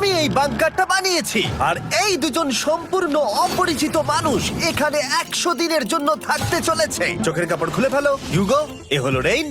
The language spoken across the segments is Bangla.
আমি এই বাংকারটা বানিয়েছি আর এই দুজন সম্পূর্ণ অপরিচিত মানুষ এখানে 100 দিনের জন্য থাকতে চলেছে। চোখের কাপড় খুলে ফেলো। হিউগো, এ হলো রেইন,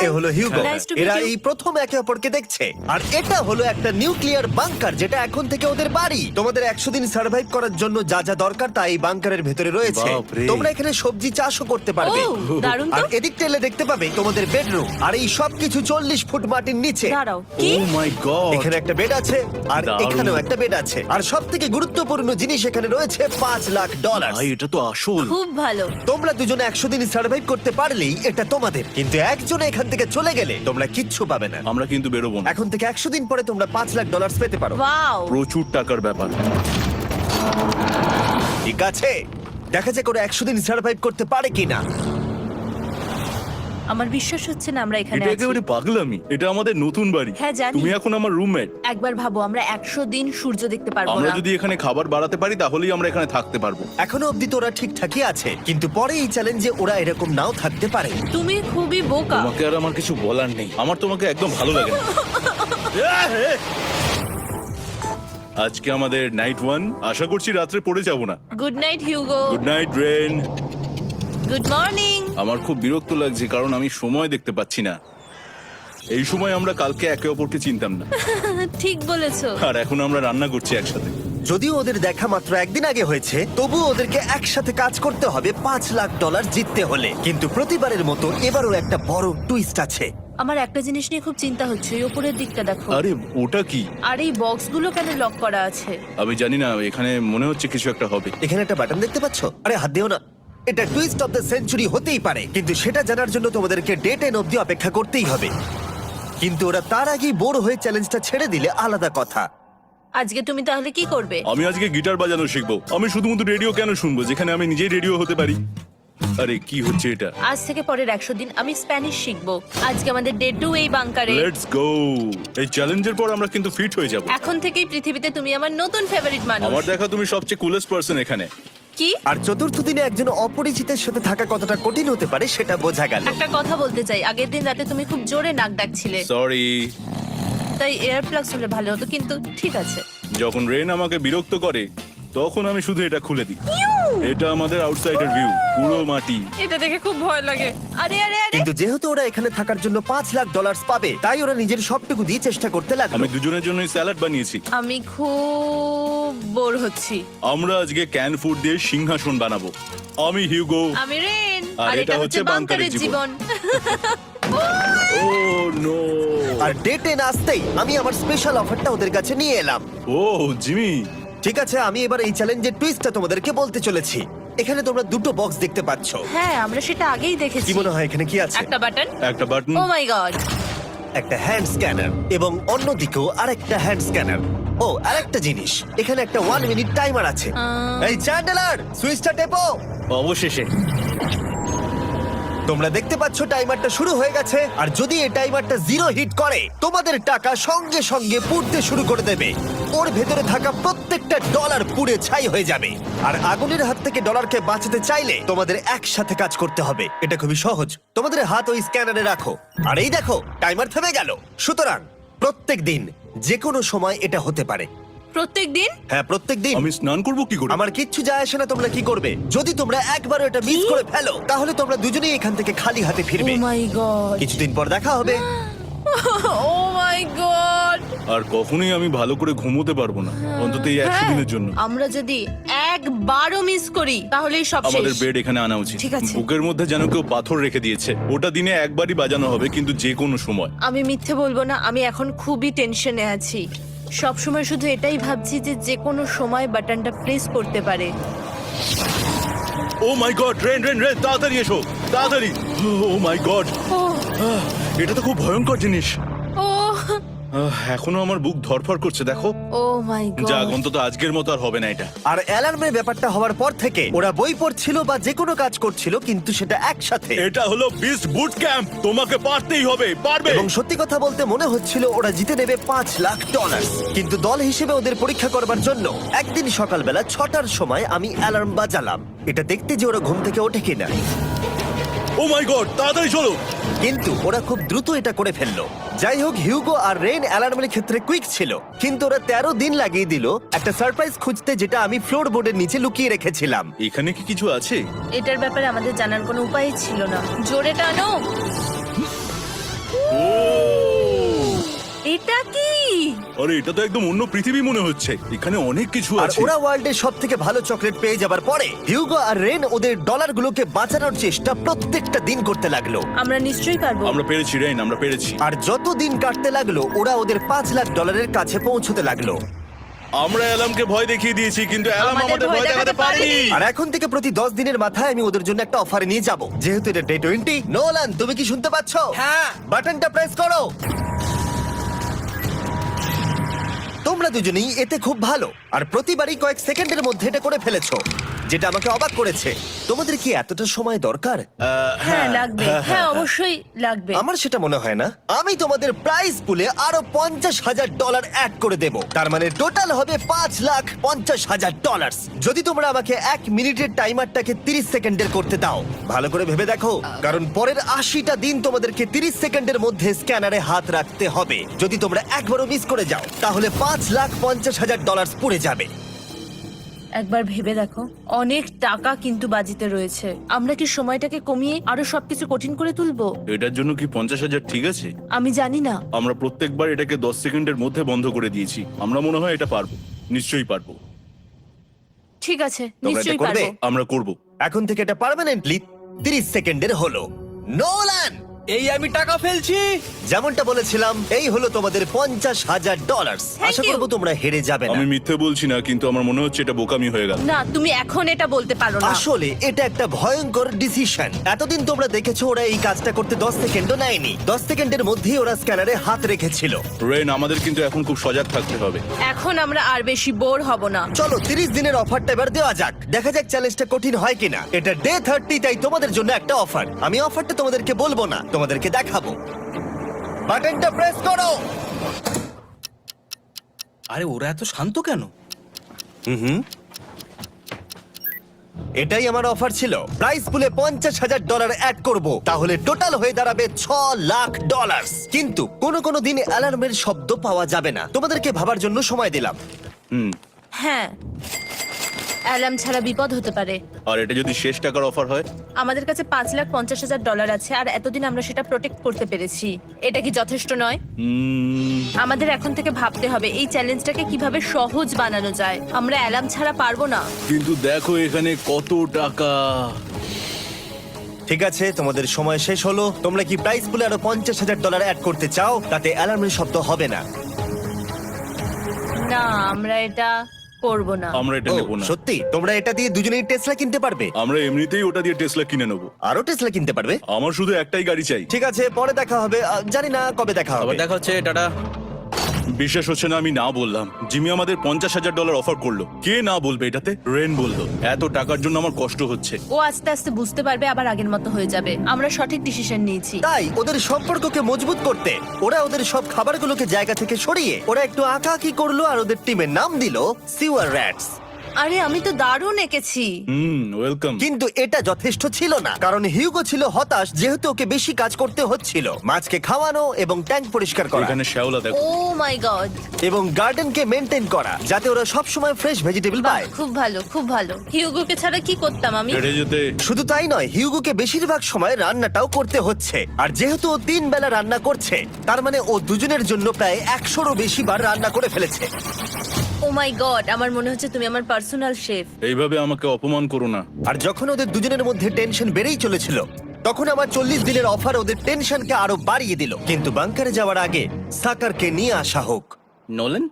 এ হলো হিউগো। Nice to meet এরা you. এই প্রথম একে অপরকে দেখছে। আর এটা হলো একটা নিউক্লিয়ার বাংকার যেটা এখন থেকে ওদের বাড়ি। তোমাদের 100 দিন সার্ভাইভ করার জন্য যা যা দরকার তা এই বাংকারের ভেতরে রয়েছে। বাপরে। তোমরা এখানে সবজি চাষও করতে পারবে। ও, দারুণ তো। আর এদিক টেলে দেখতে পাবে তোমাদের বেডরুম। আর এই সবকিছু 40 ফুট মাটির নিচে। দাঁড়াও, ও কি? মাই গড। এখানে একটা বেড আছে আর দারুণ। এখানেও একটা বেড আছে। আর সবথেকে গুরুত্বপূর্ণ জিনিস এখানে রয়েছে $5,00,000। ভাই এটা তো আসল। খুব ভালো। তোমরা দুজনে 100 দিন সার্ভাইভ করতে পারলেই এটা তোমাদের, কিন্তু একজন এখান থেকে চলে গেলে তোমরা কিচ্ছু পাবে না। আমরা কিন্তু বেরোবো না। এখন থেকে 100 দিন পরে তোমরা $5,00,000 পেতে পারো। ওয়াও। প্রচুর টাকার ব্যাপার। ঠিক আছে, দেখা যাক ওরা 100 দিন সার্ভাইভ করতে পারে কিনা। আমার বিশ্বাস হচ্ছে না আমরা এখানে এটা আছি। একেবারে পাগলামি। এটা আমাদের নতুন বাড়ি। হ্যাঁ, জানি। তুমি এখন আমার রুমমেট। একবার ভাবো, আমরা 100 দিন সূর্য দেখতে পারবো আমরা না। যদি এখানে খাবার বাড়াতে পারি তাহলেই আমরা এখানে থাকতে পারবো। এখনো অব্দি তো ওরা ঠিকঠাকই আছে, কিন্তু পরে এই চ্যালেঞ্জে ওরা এরকম নাও থাকতে পারে। তুমি খুবই বোকা। তোমাকে আর আমার কিছু বলার নেই। আমার তোমাকে একদম ভালো লাগে না। আজকে আমাদের নাইট 1। আশা করছি রাত্রে পড়ে যাব না। Good night Hugo. Good night Ren. Good morning. আমার খুব বিরক্ত লাগছে কারণ আমি সময় দেখতে পাচ্ছি না। এই সময় আমরা কালকে একে অপরকে চিনতাম না, ঠিক বলেছো। আর এখন আমরা রান্না করছি একসাথে। যদিও ওদের দেখা মাত্র একদিন আগে হয়েছে, তবুও ওদেরকে একসাথে কাজ করতে হবে $5,00,000 জিততে হলে। কিন্তু প্রতিবারের মতো এবারও একটা বড় টুইস্ট আছে। আমার একটা জিনিস নিয়ে খুব চিন্তা হচ্ছে, ওই উপরের দিকটা দেখো। আরে ওটা কি? আর এই বক্সগুলো কেন লক করা আছে? আমি জানি না, এখানে মনে হচ্ছে কিছু একটা হবে। এখানে একটা বাটন দেখতে পাচ্ছ? আরে হাত দিও না। এটা টুইস্ট অফ দ্য সেঞ্চুরি হতেই পারে, কিন্তু সেটা জানার জন্য তোমাদেরকে ডে 10 অব্দি অপেক্ষা করতেই হবে। কিন্তু ওরা তার আগেই বোর হয়ে চ্যালেঞ্জটা ছেড়ে দিলে আলাদা কথা। আজকে তুমি তাহলে কি করবে? আমি আজকে গিটার বাজানো শিখবো। আমি শুধুমাত্র রেডিও কেন শুনবো যেখানে আমি নিজেই রেডিও হতে পারি? আরে কি হচ্ছে এটা? আজ থেকে পরের 100 দিন আমি স্প্যানিশ শিখবো। আজকে আমাদের ডে 2 এই বাংকারে। Let's go. এই চ্যালেঞ্জের পর আমরা কিন্তু ফিট হয়ে যাব। এখন থেকেই পৃথিবীতে তুমি আমার নতুন ফেভারিট মানুষ। আমার দেখা তুমি সবচেয়ে কুলেস্ট পারসন এখানে। কি? আর চতুর্থ দিনে একজন অপরিচিতের সাথে থাকা কতটা কঠিন হতে পারে সেটা বোঝা গেল। একটা কথা বলতে চাই, আগের দিন রাতে তুমি খুব জোরে নাক ডাকছিলে, সরি। তাই এয়ার প্লাগস হলে ভালো হতো, কিন্তু ঠিক আছে। যখন রেন আমাকে বিরক্ত করে তখন আমি শুধু এটা খুলে দিই। এটা আমাদের আউটসাইডার ভিউ, পুরো মাটি। এটা দেখে খুব ভয় লাগে। আরে আরে আরে, কিন্তু যেহেতু ওরা এখানে থাকার জন্য $5,00,000 পাবে, তাই ওরা নিজের সবটুকু দিয়ে চেষ্টা করতে লাগলো। আমি দুজনের জন্যই স্যালাড বানিয়েছি। আমি খুব বোর হচ্ছি। আমরা আজকে ক্যান ফুড দিয়ে সিংহাসন বানাবো। আমি হিউগো। আমি রেন, আর আর এটা হচ্ছে বাংকারের জীবন। ও নো। আর ডে 10 আসতেই আমি আমার স্পেশাল অফারটা ওদের কাছে নিয়ে এলাম। ও জিমি। ঠিক আছে, আমি এবার এই চ্যালেঞ্জের টুইস্টটা তোমাদেরকে বলতে চলেছি। এখানে তোমরা দুটো বক্স দেখতে পাচ্ছ। হ্যাঁ, আমরা সেটা আগেই দেখেছি। কি মনে হয় এখানে কি আছে? একটা বাটন। একটা বাটন। O my god. একটা হ্যান্ড স্ক্যানার এবং অন্যদিকেও আরেকটা হ্যান্ড স্ক্যানার। ও, আরেকটা জিনিস, এখানে একটা 1 মিনিট টাইমার আছে। এই চ্যান্ডেলার, সুইচটা টেপো। অবশেষে। তোমরা দেখতে পাচ্ছ টাইমারটা শুরু হয়ে গেছে। আর যদি এই টাইমারটা 0 হিট করে, তোমাদের টাকা সঙ্গে সঙ্গে পুড়তে শুরু করে দেবে। ওর ভেতরে থাকা প্রত্যেকটা ডলার পুড়ে ছাই হয়ে যাবে। আর আগুনের হাত থেকে ডলারকে বাঁচাতে চাইলে তোমাদের একসাথে কাজ করতে হবে। এটা খুবই সহজ। তোমাদের হাত ওই স্ক্যানারে রাখো, আর এই দেখো টাইমার থেমে গেল। সুতরাং প্রত্যেক দিন যে কোনো সময় এটা হতে পারে। প্রত্যেক দিন? হ্যাঁ, প্রত্যেক দিন। আমি স্নান করব কি করে? আমার কিচ্ছু যায় আসে না তোমরা কি করবে। যদি তোমরা একবারও এটা মিস করে ফেলো, তাহলে তোমরা দুজনেই এখান থেকে খালি হাতে ও ফিরবে। মাই গড। কিছুদিন পর দেখা হবে। ও মাই গড। আর কখনোই আমি ভালো করে ঘুমোতে পারবো না, অন্তত এই 100 দিনের জন্য। আমরা যদি একবারও মিস করি তাহলেই সব আমাদের শেষ। বেড এখানে আনা উচিত। ঠিক আছে। বুকের মধ্যে যেন কেউ পাথর রেখে দিয়েছে। ওটা দিনে একবারই বাজানো হবে, কিন্তু যে কোনো সময়। আমি মিথ্যে বলবো না, আমি এখন খুবই টেনশনে আছি। সব সময় শুধু এটাই ভাবছি যে যে কোনো সময় বাটনটা প্রেস করতে পারে। ও my god, rain rain rain, তাড়াতাড়ি এসো, তাড়াতাড়ি। ও মাই গড, ও এটা তো খুব ভয়ঙ্কর জিনিস। ও এখনো আমার বুক ধরফর করছে, দেখো। ও মাই যাক, গড। অন্তত আজকের মতো আর হবে না এটা। আর অ্যালার্মের ব্যাপারটা হওয়ার পর থেকে ওরা বই পড়ছিল বা যে কোনো কাজ করছিল, কিন্তু সেটা একসাথে। এটা হলো বিস্ট বুট ক্যাম্প, তোমাকে পারতেই হবে, পারবে। এবং সত্যি কথা বলতে মনে হচ্ছিল ওরা জিতে নেবে $5,00,000। কিন্তু দল হিসেবে ওদের পরীক্ষা করবার জন্য একদিন সকালবেলা 6টার সময় আমি অ্যালার্ম বাজালাম, এটা দেখতে যে ওরা ঘুম থেকে ওঠে কিনা। ও মাই গড, তাড়াতাড়ি চলো। কিন্তু ওরা খুব দ্রুত এটা করে ফেললো। যাই হোক, হিউগো আর রেন অ্যালার্মের ক্ষেত্রে কুইক ছিল, কিন্তু ওরা 13 দিন লাগিয়ে দিল একটা সারপ্রাইজ খুঁজতে, যেটা আমি ফ্লোর বোর্ডের নিচে লুকিয়ে রেখেছিলাম। এখানে কি কিছু আছে? এটার ব্যাপারে আমাদের জানার কোনো উপায় ছিল না। জোরে টানো। এটা কি? আরে এটা তো একদম অন্য পৃথিবী মনে হচ্ছে, এখানে অনেক কিছু আর আছে। ওরা ওয়ার্ল্ডের সব থেকে ভালো চকলেট পেয়ে যাবার পরে হিউগো আর রেন ওদের ডলারগুলোকে বাঁচানোর চেষ্টা প্রত্যেকটা দিন করতে লাগলো। আমরা নিশ্চয়ই পারবো। আমরা পেরেছি রেন, আমরা পেরেছি। আর যত দিন কাটতে লাগলো, ওরা ওদের $5,00,000 কাছে পৌঁছতে লাগলো। আমরা অ্যালামকে ভয় দেখিয়ে দিয়েছি, কিন্তু অ্যালাম আমাদের আমাদের ভয় ভয় দেখাতে দেখাতে পারেনি। পারেনি। আর এখন থেকে প্রতি 10 দিনের মাথায় আমি ওদের জন্য একটা অফার নিয়ে যাব, যেহেতু এটা ডে 20। নোলান, তুমি কি শুনতে পাচ্ছ? হ্যাঁ। বাটনটা প্রেস করো। তোমরা দুজনেই এতে খুব ভালো, আর প্রতিবারই কয়েক সেকেন্ডের মধ্যে এটা করে ফেলেছো, যেটা আমাকে অবাক করেছে। তোমাদের কি এতটা সময় দরকার? হ্যাঁ লাগবে, হ্যাঁ অবশ্যই লাগবে। আমার সেটা মনে হয় না। আমি তোমাদের প্রাইস পুলে আরো $50,000 অ্যাড করে দেব, তার মানে টোটাল হবে $5,50,000। যদি তোমরা আমাকে 1 মিনিটের টাইমারটাকে 30 সেকেন্ডের করতে দাও। ভালো করে ভেবে দেখো, কারণ পরের 80টা দিন তোমাদেরকে 30 সেকেন্ডের মধ্যে স্ক্যানারে হাত রাখতে হবে। যদি তোমরা একবারও মিস করে যাও, তাহলে $5,50,000 পুড়ে যাবে। একবার ভেবে দেখো, অনেক টাকা কিন্তু বাজিতে রয়েছে। আমরা কি সময়টাকে কমিয়ে আরো সবকিছু কঠিন করে তুলবো? এটার জন্য কি 50,000 ঠিক আছে? আমি জানি না। আমরা প্রত্যেকবার এটাকে 10 সেকেন্ডের মধ্যে বন্ধ করে দিয়েছি। আমরা মনে হয় এটা পারবো, নিশ্চয়ই পারবো। ঠিক আছে, তোমরা এটা নিশ্চয়ই করবে? পারবো। আমরা করব। এখন থেকে এটা পার্মানেন্টলি 30 সেকেন্ডের হলো। নোলান, এই আমি টাকা ফেলছি। যেমনটা বলেছিলাম, এই হলো তোমাদের $50,000। Thank Asha you. করবো তোমরা হেরে যাবে না। আমি মিথ্যে বলছি না, কিন্তু আমার মনে হচ্ছে এটা বোকামি হয়ে গেল। না, তুমি এখন এটা বলতে পারো না। আসলে এটা একটা ভয়ঙ্কর ডিসিশন। এতদিন তোমরা দেখেছো ওরা এই কাজটা করতে 10 সেকেন্ডও নেয়নি। 10 সেকেন্ডের মধ্যেই ওরা স্ক্যানারে হাত রেখেছিল। রেন, আমাদের কিন্তু এখন খুব সজাগ থাকতে হবে। এখন আমরা আর বেশি বোর হব না। চলো 30 দিনের অফারটা এবার দেওয়া যাক, দেখা যাক চ্যালেঞ্জটা কঠিন হয় কিনা। এটা ডে 30, তাই তোমাদের জন্য একটা অফার। আমি অফারটা তোমাদেরকে বলবো না, তোমাদেরকে দেখাবো। বাটনটা প্রেস করো। আরে ওরা এত শান্ত কেন? এটাই আমার অফার ছিল। প্রাইস পুলে $50,000 অ্যাড করব, তাহলে টোটাল হয়ে দাঁড়াবে $6,00,000। কিন্তু কোনো দিন অ্যালার্মের শব্দ পাওয়া যাবে না। তোমাদেরকে ভাবার জন্য সময় দিলাম। হ্যাঁ, অ্যালার্ম ছাড়া বিপদ হতে পারে। আর এটা যদি শেষ টাকার অফার হয়? আমাদের কাছে $5,50,000 আছে, আর এতদিন আমরা সেটা প্রোটেক্ট করতে পেরেছি। এটা কি যথেষ্ট নয়? আমাদের এখন থেকে ভাবতে হবে এই চ্যালেঞ্জটাকে কিভাবে সহজ বানানো যায়। আমরা অ্যালার্ম ছাড়া পারবো না। কিন্তু দেখো এখানে কত টাকা। ঠিক আছে, তোমাদের সময় শেষ হলো। তোমরা কি প্রাইস পুলে আরো $50,000 অ্যাড করতে চাও? তাতে অ্যালার্মের শব্দ হবে না। না, আমরা এটা করব না। আমরা এটা ও, নেব না। সত্যি? তোমরা এটা দিয়ে দুজনেই টেসলা কিনতে পারবে? আমরা এমনিতেই ওটা দিয়ে টেসলা কিনে নেবো। আরো টেসলা কিনতে পারবে? আমার শুধু একটাই গাড়ি চাই। ঠিক আছে, পরে দেখা হবে। জানি না কবে দেখা হবে। আবার দেখা হচ্ছে, টাটা। বিশ্বাস হচ্ছে না আমি না বললাম। জিমি আমাদের $50,000 অফার করলো। কে না বলবে এটাতে? রেন বললো। এত টাকার জন্য আমার কষ্ট হচ্ছে। ও আস্তে আস্তে বুঝতে পারবে, আবার আগের মতো হয়ে যাবে। আমরা সঠিক ডিসিশন নিয়েছি। তাই ওদের সম্পর্ককে মজবুত করতে ওরা ওদের সব খাবারগুলোকে জায়গা থেকে সরিয়ে ওরা একটু আঁকাআঁকি করলো, আর ওদের টিমের নাম দিল সিওয়ার র্যাটস। আরে আমি তো দারুণ এঁকেছি। ওয়েলকাম। কিন্তু এটা যথেষ্ট ছিল না, কারণ হিউগো ছিল হতাশ, যেহেতু ওকে বেশি কাজ করতে হচ্ছিল। মাছকে খাওয়ানো এবং ট্যাঙ্ক পরিষ্কার করা এখানে শ্যাওলা দেখো। ও মাই গড, এবং গার্ডেনকে মেনটেন করা, যাতে ওরা সব সময় ফ্রেশ ভেজিটেবল পায়। খুব ভালো, খুব ভালো। হিউগোকে ছাড়া কি করতাম আমি? হেঁটে যেতে। শুধু তাই নয়, হিউগোকে বেশিরভাগ সময় রান্নাটাও করতে হচ্ছে। আর যেহেতু ও 3 বেলা রান্না করছে, তার মানে ও দুজনের জন্য প্রায় 100রও বেশি বার রান্না করে ফেলেছে। ও মাই গড, আমার মনে হচ্ছে তুমি আমার পার্সোনাল শেফ। এইভাবে আমাকে অপমান করো না। আর যখন ওদের দুজনের মধ্যে টেনশন বেড়েই চলেছিল, তখন আমার 40 দিনের অফার ওদের টেনশনকে আরো বাড়িয়ে দিল। কিন্তু বাংকারে যাওয়ার আগে সাকারকে নিয়ে আসা হোক। নোলেন?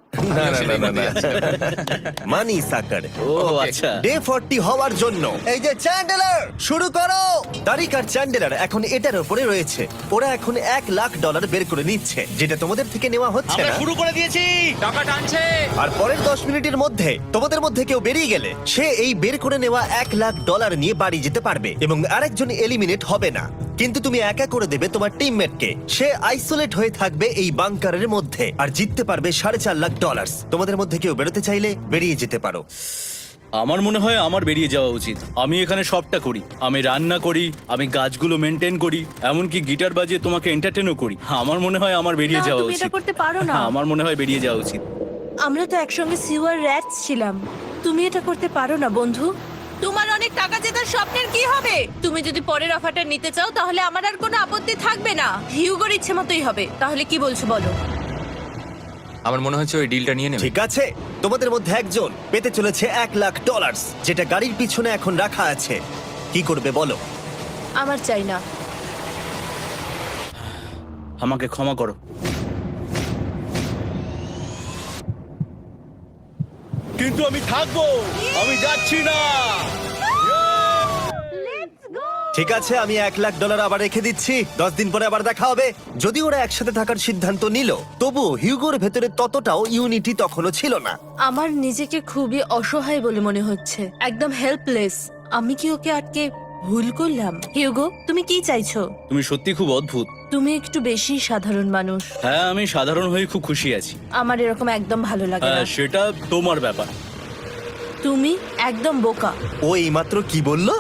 মানি সাকার। ও আচ্ছা। ডে 40 হওয়ার জন্য এই যে চ্যান্ডেলার শুরু করো। তারিক আর চ্যান্ডেলার এখন এটার উপরে রয়েছে। ওরা এখন $1,00,000 বের করে নিচ্ছে, যেটা তোমাদের থেকে নেওয়া হচ্ছে আমরা না। শুরু করে দিয়েছি, টাকা টানছে। আর পরের 10 মিনিটের মধ্যে তোমাদের মধ্যে কেউ বেরিয়ে গেলে সে এই বের করে নেওয়া $1,00,000 নিয়ে বাড়ি যেতে পারবে, এবং আরেকজন এলিমিনেট হবে না। কিন্তু তুমি একা করে দেবে তোমার টিমমেটকে। সে আইসোলেট হয়ে থাকবে এই বাংকারের মধ্যে, আর জিততে পারবে $4.5 লাখ। তোমাদের মধ্যে কেউ বেরোতে চাইলে বেরিয়ে যেতে পারো। আমার মনে হয় আমার বেরিয়ে যাওয়া উচিত। আমি এখানে সবটা করি, আমি রান্না করি, আমি গাছগুলো মেনটেন করি, এমনকি গিটার বাজিয়ে তোমাকে এন্টারটেনও করি। আমার মনে হয় আমার বেরিয়ে না, যাওয়া তুমি এটা উচিত। করতে পারো না। আমার মনে হয় বেরিয়ে যাওয়া উচিত। আমরা তো একসঙ্গে সিওয়ার র্যাটস ছিলাম। তুমি এটা করতে পারো না বন্ধু। তোমার অনেক টাকা জেতার স্বপ্নের কি হবে? তুমি যদি পরের অফারটা নিতে চাও তাহলে আমার আর কোনো আপত্তি থাকবে না। হিউগোর ইচ্ছে মতোই হবে। তাহলে কি বলছো বলো? আমার মনে হচ্ছে ওই ডিলটা নিয়ে নেবে। ঠিক আছে, তোমাদের মধ্যে একজন পেতে চলেছে $1,00,000, যেটা গাড়ির পিছনে এখন রাখা আছে। কি করবে বলো? আমার চাই না। আমাকে ক্ষমা করো। কিন্তু আমি থাকবো, আমি যাচ্ছি না। ঠিক আছে, আমি $1,00,000 আবার রেখে দিচ্ছি। 10 দিন পরে আবার দেখা হবে। যদি ওরা একসাথে থাকার সিদ্ধান্ত নিল, তবু হিউগোর ভেতরে ততটাও ইউনিটি তখনও ছিল না। আমার নিজেকে খুবই অসহায় বলে মনে হচ্ছে, একদম হেল্পলেস। আমি কি ওকে আটকে ভুল করলাম? হিউগো, তুমি কি চাইছো? তুমি সত্যি খুব অদ্ভুত। তুমি একটু বেশি সাধারণ মানুষ। হ্যাঁ, আমি সাধারণ হয়ে খুব খুশি আছি। আমার এরকম একদম ভালো লাগে না। হ্যাঁ, সেটা তোমার ব্যাপার। তুমি একদম বোকা। ও এইমাত্র কি বললো?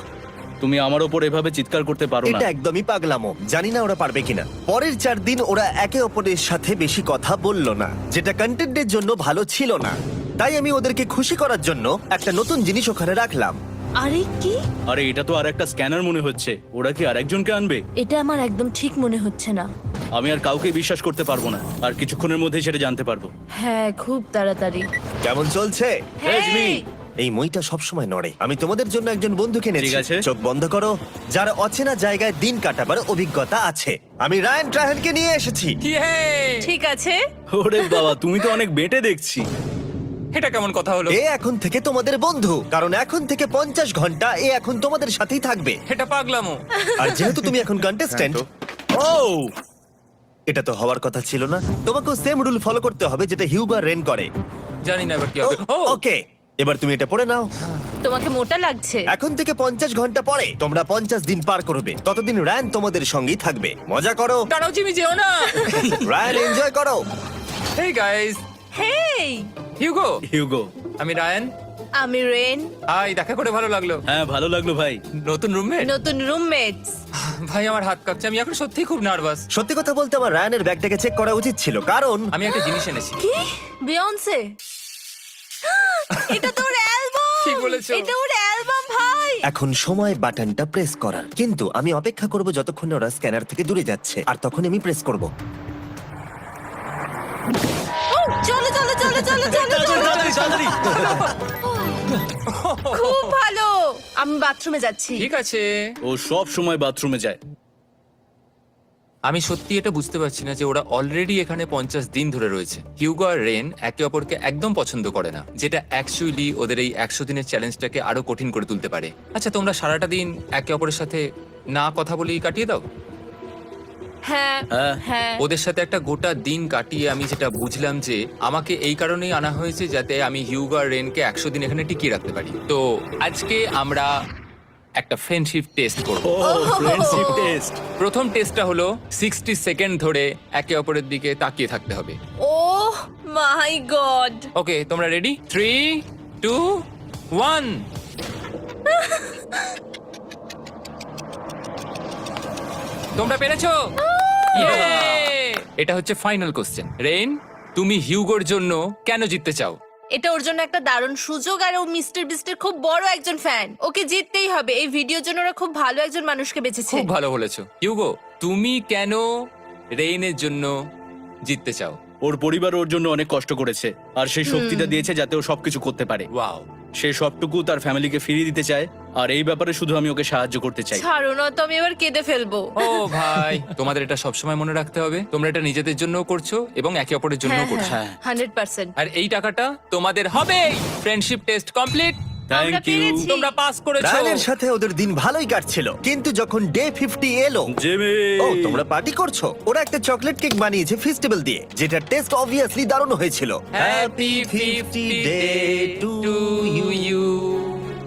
তুমি আমার ওপর এভাবে চিৎকার করতে পারো না। এটা একদমই পাগলামো। জানি না ওরা পারবে কিনা। পরের 4 দিন ওরা একে অপরের সাথে বেশি কথা বলল না, যেটা কন্টেন্টের জন্য ভালো ছিল না। তাই আমি ওদেরকে খুশি করার জন্য একটা নতুন জিনিস ওখানে রাখলাম। আরে কি? আরে এটা তো আর একটা স্ক্যানার মনে হচ্ছে। ওরা কি আরেকজনকে আনবে? এটা আমার একদম ঠিক মনে হচ্ছে না। আমি আর কাউকে বিশ্বাস করতে পারবো না। আর কিছুক্ষণের মধ্যেই সেটা জানতে পারবো। হ্যাঁ, খুব তাড়াতাড়ি। কেমন চলছে? Hey, Jimmy! এই মইটা সবসময় নড়ে। আমি তোমাদের জন্য একজন বন্ধুকে এনেছি। ঠিক আছে। চোখ বন্ধ করো, যার অচেনা জায়গায় দিন কাটাবার অভিজ্ঞতা আছে। আমি রায়ান ট্রাহেলকে নিয়ে এসেছি। ইয়ে! ঠিক আছে। ওরে বাবা, তুমি তো অনেক বেটে দেখছি। এটা কেমন কথা হলো? এ এখন থেকে তোমাদের বন্ধু, কারণ এখন থেকে 50 ঘন্টা এ এখন তোমাদের সাথেই থাকবে। এটা পাগলামো। আর যেহেতু তুমি এখন কন্টেস্ট্যান্ট, ও এটা তো হওয়ার কথা ছিল না। তোমাকেও সেম রুল ফলো করতে হবে যেটা হিউগো আর রেন করে। জানি না এবার কি হবে। ও ওকে, এবার তুমি এটা পড়ে নাও। তোমাকে মোটা লাগছে। এখন থেকে 50 ঘন্টা পরে তোমরা 50 দিন পার করবে। ততদিন রায়ান তোমাদের সঙ্গেই থাকবে। মজা করো, দাঁড়াও জিমি, যেও না। রায়ান এনজয় করো। হেই গাইস, হেই, হিউগো। হিউগো। আমি রায়ান। আমি রেন। হাই, দেখা করে ভালো লাগলো। হ্যাঁ, ভালো লাগলো ভাই। নতুন রুমমেট। নতুন রুমমেটস। ভাই আমার হাত কাঁপছে, আমি এখন সত্যি খুব নার্ভাস। সত্যি কথা বলতে আমার রায়ানের ব্যাগটাকে চেক করা উচিত ছিল, কারণ আমি একটা জিনিস এনেছি। কি? বিয়ন্সে? এটা তোর অ্যালবাম। ঠিক বলেছো। এটা ওর অ্যালবাম ভাই। এখন সময় বাটনটা প্রেস করার। কিন্তু আমি অপেক্ষা করব যতক্ষণ না ওরা স্ক্যানার থেকে দূরে যাচ্ছে, আর তখন আমি প্রেস করব। ও, চলো চলো চলো চলো চলো চলো। খুব ভালো। আমি বাথরুমে যাচ্ছি। ঠিক আছে। ও সব সময় বাথরুমে যায়। আমি সত্যি এটা বুঝতে পারছি না যে ওরা অলরেডি এখানে 50 দিন ধরে রয়েছে। হিউগো আর রেন একে অপরকে একদম পছন্দ করে না, যেটা অ্যাকচুয়ালি ওদের এই 100 দিনের চ্যালেঞ্জটাকে আরো কঠিন করে তুলতে পারে। আচ্ছা, তোমরা সারাটা দিন একে অপরের সাথে না কথা বলেই কাটিয়ে দাও? হ্যাঁ হ্যাঁ। হ্যাঁ। ওদের সাথে একটা গোটা দিন কাটিয়ে আমি যেটা বুঝলাম যে আমাকে এই কারণেই আনা হয়েছে যাতে আমি হিউগো আর রেনকে 100 দিন এখানে টিকিয়ে রাখতে পারি। তো আজকে আমরা একটা ফ্রেন্ডশিপ টেস্ট করব। ও ফ্রেন্ডশিপ টেস্ট। প্রথম টেস্টটা হলো 60 সেকেন্ড ধরে একে অপরের দিকে তাকিয়ে থাকতে হবে। ওহ মাই গড। ওকে, তোমরা রেডি? 3, 2, 1। তোমরা পেরেছো? Yay! এটা হচ্ছে ফাইনাল কোশ্চেন। রেইন, তুমি হিউগোর জন্য কেন জিততে চাও? এটা ওর জন্য একটা দারুণ সুযোগ, আর ও মিস্টার বিস্টের খুব বড় একজন ফ্যান। ওকে জিততেই হবে। এই ভিডিওর জন্য ওরা খুব ভালো একজন মানুষকে বেঁচেছে। খুব ভালো বলেছো। হিউগো, তুমি কেন রেইনের জন্য জিততে চাও? ওর পরিবার ওর জন্য অনেক কষ্ট করেছে, আর সেই শক্তিটা দিয়েছে যাতে ও সবকিছু করতে পারে। ওয়াও। সে সবটুকু তার ফ্যামিলিকে ফিরিয়ে দিতে চায়, আর এই ব্যাপারে শুধু আমি ওকে সাহায্য করতে চাই। ছাড়ো না তো, আমি এবার কেঁদে ফেলবো। ও ভাই, তোমাদের এটা সবসময় মনে রাখতে হবে। তোমরা এটা নিজেদের জন্যও করছো এবং একে অপরের জন্যও করছো। হ্যাঁ। 100%। আর এই টাকাটা তোমাদের হবে। Friendship test complete. Thank you পেরেছি। তোমরা পাস করেছো। রায়ানের সাথে ওদের দিন ভালোই কাটছিল, কিন্তু যখন ডে 50 এলো, জিমি। ও তোমরা পার্টি করছো। ওরা একটা চকলেট কেক বানিয়েছে ফেস্টিভ্যাল দিয়ে, যেটা টেস্ট অবভিয়াসলি দারুণ হয়েছিল। Happy 50 day to you.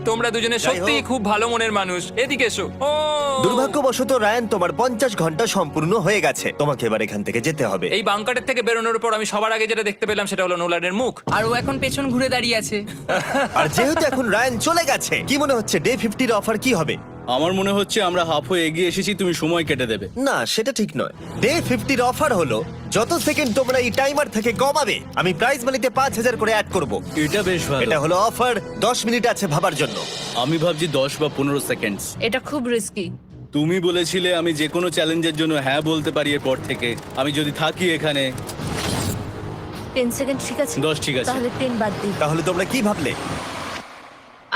তো তোমরা দুজনে যাই সত্যি হোক। খুব ভালো মনের মানুষ, এদিকে এসো। ও দুর্ভাগ্যবশত রায়ান, তোমার 50 ঘন্টা সম্পূর্ণ হয়ে গেছে। তোমাকে এবার এখান থেকে যেতে হবে। এই বাংকারের থেকে বেরোনোর পর আমি সবার আগে যেটা দেখতে পেলাম সেটা হলো নোলানের মুখ। আর ও এখন পেছন ঘুরে দাঁড়িয়ে আছে। আর যেহেতু এখন রায়ান চলে গেছে, কি মনে হচ্ছে ডে 50 এর অফার কি হবে? আমার মনে হচ্ছে আমরা হাফ হয়ে এগিয়ে এসেছি, তুমি সময় কেটে দেবে। না, সেটা ঠিক নয়। ডে 50 এর অফার হলো যত সেকেন্ড তোমরা এই টাইমার থেকে কমাবে, আমি প্রাইজ মানিতে 5000 করে অ্যাড করব। এটা বেশ ভালো। এটা হলো অফার। 10 মিনিট আছে ভাবার জন্য। আমি ভাবছি 10 বা 15 সেকেন্ডস। এটা খুব রিস্কি। তুমি বলেছিলে আমি যে কোনো চ্যালেঞ্জের জন্য হ্যাঁ বলতে পারি এরপর থেকে। আমি যদি থাকি এখানে 10 সেকেন্ড ঠিক আছে? 10 ঠিক আছে। তাহলে 10 বাদ দিই। তাহলে তোমরা কি ভাবলে?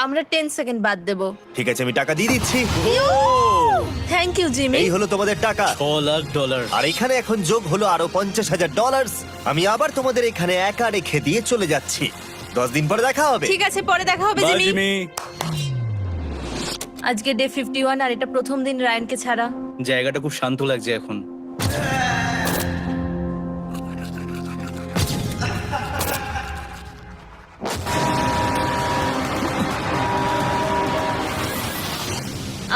আমরা 10 সেকেন্ড বাদ দেব। ঠিক আছে, আমি টাকা দিয়ে দিচ্ছি। Thank you Jimmy. এই হলো তোমাদের টাকা। $6,00,000। আর এখানে এখন যোগ হলো আরো $50,000। আমি আবার তোমাদের এখানে একা রেখে দিয়ে চলে যাচ্ছি। 10 দিন পরে দেখা হবে। ঠিক আছে, পরে দেখা হবে বাই জিমি। জিমি। আজকে ডে 51 আর এটা প্রথম দিন রায়ানকে ছাড়া। জায়গাটা খুব শান্ত লাগছে এখন।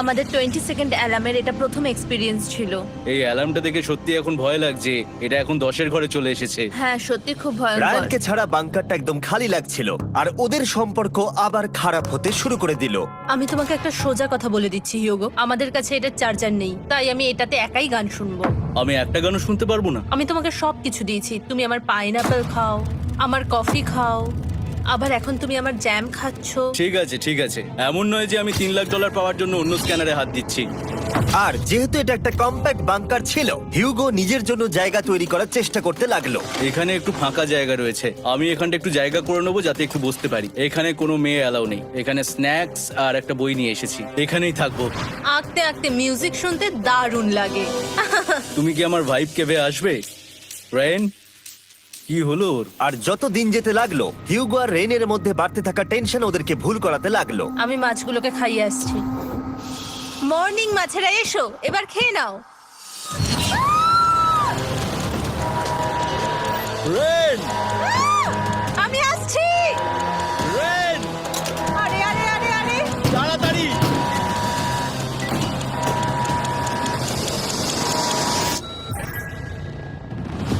আমাদের 20 সেকেন্ড অ্যালার্মের এটা প্রথম এক্সপিরিয়েন্স ছিল। এই অ্যালার্মটা দেখে সত্যি এখন ভয় লাগছে। এটা এখন 10-এর ঘরে চলে এসেছে। হ্যাঁ, সত্যি খুব ভয়ঙ্কর। রায়ানকে ছাড়া বাংকারটা একদম খালি লাগছিল, আর ওদের সম্পর্ক আবার খারাপ হতে শুরু করে দিল। আমি তোমাকে একটা সোজা কথা বলে দিচ্ছি হিউগো, আমাদের কাছে এটা চার্জার নেই, তাই আমি এটাতে একাই গান শুনবো। আমি একটা গানও শুনতে পারবো না। আমি তোমাকে সবকিছু দিয়েছি, তুমি আমার পাইনাপেল খাও, আমার কফি খাও, আবার এখন তুমি আমার জ্যাম খাচ্ছ। ঠিক আছে ঠিক আছে, এমন নয় যে আমি $3,00,000 পাওয়ার জন্য অন্য স্ক্যানারে হাত দিচ্ছি। আর যেহেতু এটা একটা কম্প্যাক্ট বাংকার ছিল, হিউগো নিজের জন্য জায়গা তৈরি করার চেষ্টা করতে লাগলো। এখানে একটু ফাঁকা জায়গা রয়েছে, আমি এখানটা একটু জায়গা করে নেবো যাতে একটু বসতে পারি। এখানে কোনো মেয়ে অ্যালাউ নেই। এখানে স্ন্যাক্স আর একটা বই নিয়ে এসেছি, এখানেই থাকবো। আঁকতে আঁকতে মিউজিক শুনতে দারুণ লাগে। তুমি কি আমার ভাইব কেভে আসবে? রেন, কি হলো ওর? আর যত দিন যেতে লাগলো, হিউগো আর রেনের মধ্যে বাড়তে থাকা টেনশন ওদেরকে ভুল করাতে লাগলো। আমি মাছগুলোকে খাইয়ে আসছি। মর্নিং মাছেরা, এসো এবার খেয়ে নাও। রেন, আমি আসছি। রেন, আরে আরে আরে আরে, তাড়াতাড়ি!